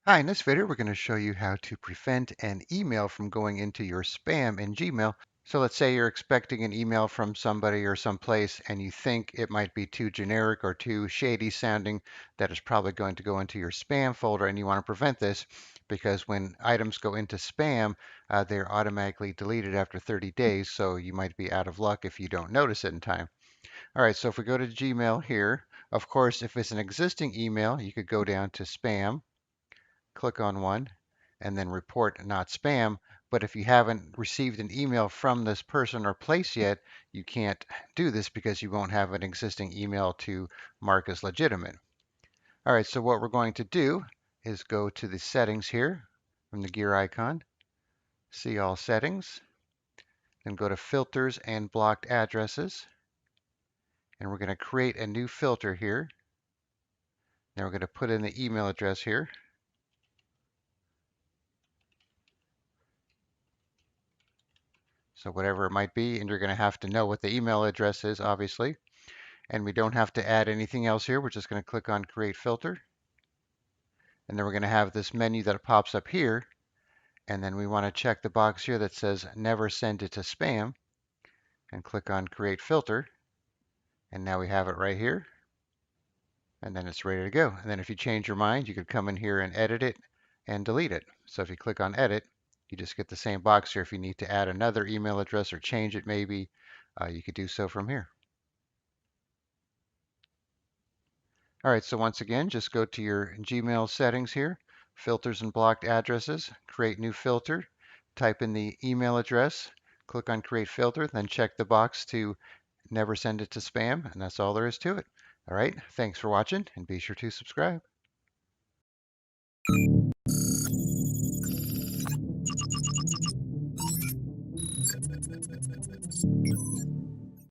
Hi, in this video, we're going to show you how to prevent an email from going into your spam in Gmail. So let's say you're expecting an email from somebody or someplace and you think it might be too generic or too shady sounding that it's probably going to go into your spam folder, and you want to prevent this because when items go into spam, they're automatically deleted after 30 days. So you might be out of luck if you don't notice it in time. All right, so if we go to Gmail here, of course, if it's an existing email, you could go down to spam, click on one, and then report not spam. But if you haven't received an email from this person or place yet, you can't do this because you won't have an existing email to mark as legitimate. All right, so what we're going to do is go to the settings here from the gear icon, see all settings, then go to filters and blocked addresses. And we're going to create a new filter here. Then we're going to put in the email address here. So whatever it might be, and you're going to have to know what the email address is, obviously. And we don't have to add anything else here. We're just going to click on Create Filter. And then we're going to have this menu that pops up here. And then we want to check the box here that says Never Send It to Spam. And click on Create Filter. And now we have it right here. And then it's ready to go. And then if you change your mind, you could come in here and edit it and delete it. So if you click on Edit, you just get the same box here. If you need to add another email address or change it maybe, you could do so from here. All right, so once again, just go to your Gmail settings here, filters and blocked addresses, create new filter, type in the email address, click on create filter, then check the box to never send it to spam, and that's all there is to it. All right, thanks for watching, and be sure to subscribe.